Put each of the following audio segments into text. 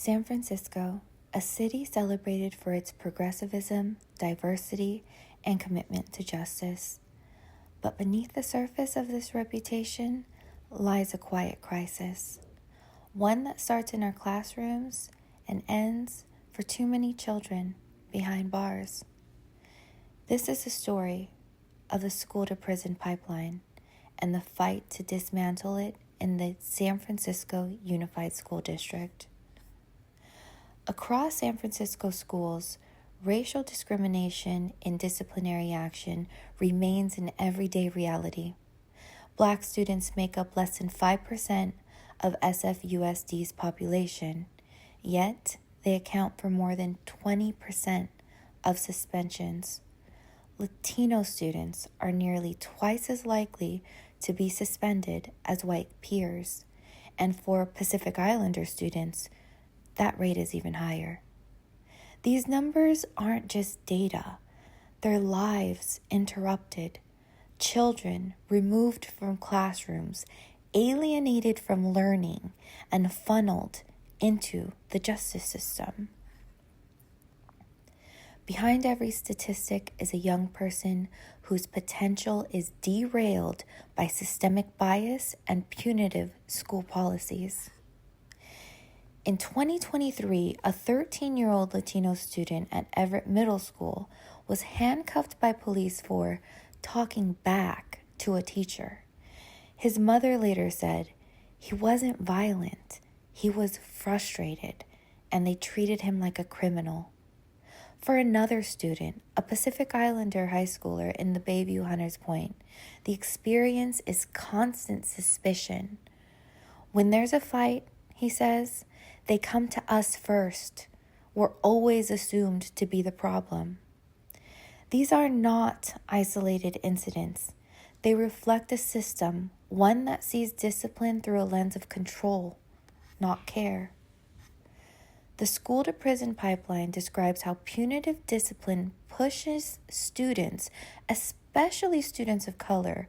San Francisco, a city celebrated for its progressivism, diversity, and commitment to justice. But beneath the surface of this reputation lies a quiet crisis, one that starts in our classrooms and ends for too many children behind bars. This is the story of the school-to-prison pipeline and the fight to dismantle it in the San Francisco Unified School District. Across San Francisco schools, racial discrimination in disciplinary action remains an everyday reality. Black students make up less than 5% of SFUSD's population, yet they account for more than 20% of suspensions. Latino students are nearly twice as likely to be suspended as white peers, and for Pacific Islander students, that rate is even higher. These numbers aren't just data, they're lives interrupted, children removed from classrooms, alienated from learning, and funneled into the justice system. Behind every statistic is a young person whose potential is derailed by systemic bias and punitive school policies. In 2023, a 13-year-old Latino student at Everett Middle School was handcuffed by police for talking back to a teacher. His mother later said he wasn't violent, he was frustrated, and they treated him like a criminal. For another student, a Pacific Islander high schooler in the Bayview Hunters Point, the experience is constant suspicion. When there's a fight, he says, they come to us first. We're always assumed to be the problem. These are not isolated incidents. They reflect a system, one that sees discipline through a lens of control, not care. The school-to-prison pipeline describes how punitive discipline pushes students, especially students of color,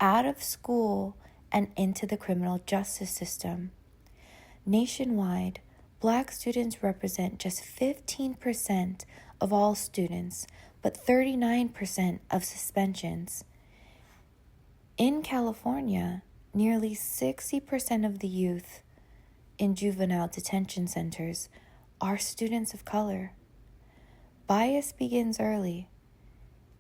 out of school and into the criminal justice system. Nationwide, Black students represent just 15% of all students, but 39% of suspensions. In California, nearly 60% of the youth in juvenile detention centers are students of color. Bias begins early.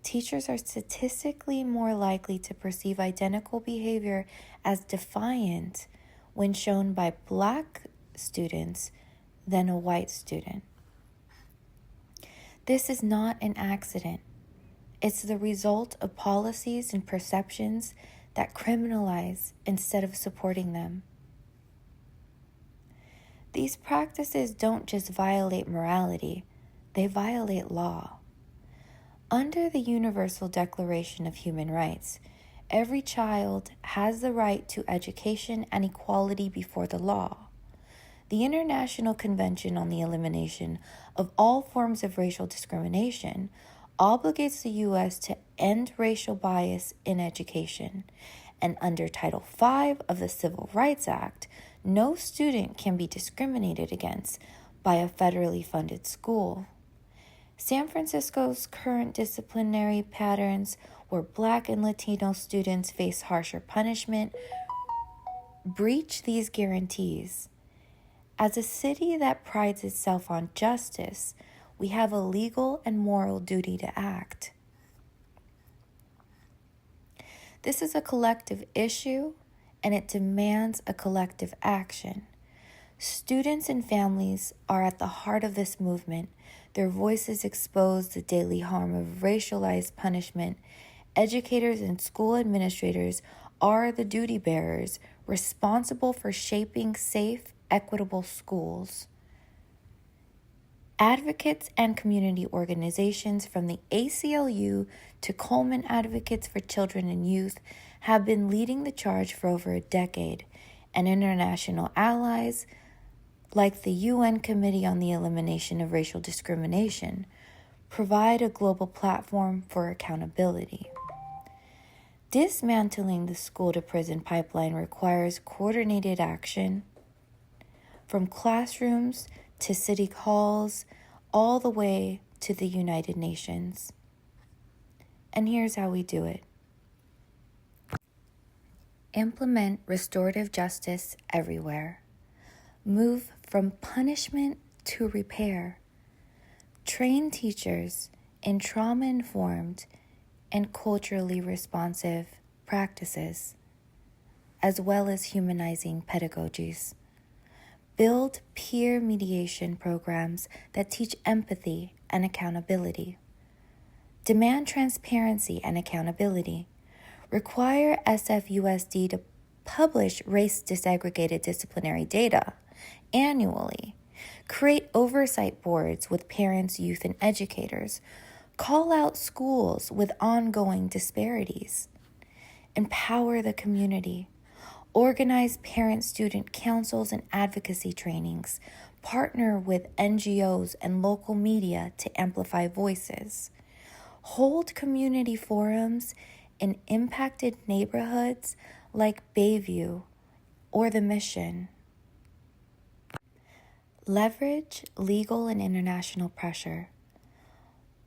Teachers are statistically more likely to perceive identical behavior as defiant when shown by Black students than a white student. This is not an accident. It's the result of policies and perceptions that criminalize instead of supporting them. These practices don't just violate morality, they violate law. Under the Universal Declaration of Human Rights, every child has the right to education and equality before the law. The International Convention on the Elimination of All Forms of Racial Discrimination obligates the U.S. to end racial bias in education, and under Title V of the Civil Rights Act, no student can be discriminated against by a federally funded school. San Francisco's current disciplinary patterns, where Black and Latino students face harsher punishment, breach these guarantees. As a city that prides itself on justice, we have a legal and moral duty to act. This is a collective issue, and it demands a collective action. Students and families are at the heart of this movement. Their voices expose the daily harm of racialized punishment. Educators and school administrators are the duty bearers responsible for shaping safe, equitable schools. Advocates and community organizations from the ACLU to Coleman Advocates for Children and Youth have been leading the charge for over a decade, and international allies like the UN Committee on the Elimination of Racial Discrimination provide a global platform for accountability. Dismantling the school-to-prison pipeline requires coordinated action from classrooms to city halls, all the way to the United Nations. And here's how we do it. Implement restorative justice everywhere. Move from punishment to repair. Train teachers in trauma-informed and culturally responsive practices, as well as humanizing pedagogies. Build peer mediation programs that teach empathy and accountability. Demand transparency and accountability. Require SFUSD to publish race disaggregated disciplinary data annually. Create oversight boards with parents, youth, and educators. Call out schools with ongoing disparities. Empower the community. Organize parent-student councils and advocacy trainings. Partner with NGOs and local media to amplify voices. Hold community forums in impacted neighborhoods like Bayview or the Mission. Leverage legal and international pressure.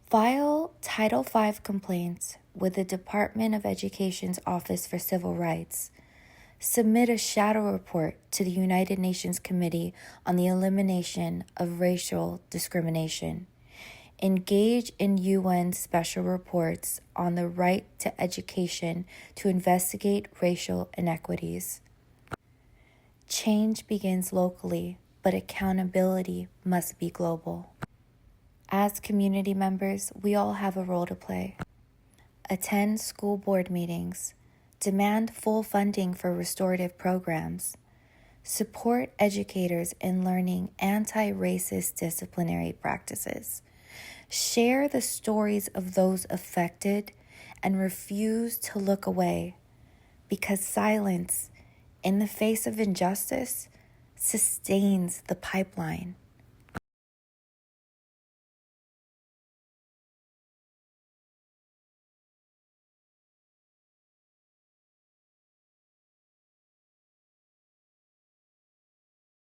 File Title V complaints with the Department of Education's Office for Civil Rights. Submit a shadow report to the United Nations Committee on the Elimination of Racial Discrimination. Engage in UN special reports on the right to education to investigate racial inequities. Change begins locally, but accountability must be global. As community members, we all have a role to play. Attend school board meetings. Demand full funding for restorative programs. Support educators in learning anti-racist disciplinary practices. Share the stories of those affected and refuse to look away, because silence in the face of injustice sustains the pipeline.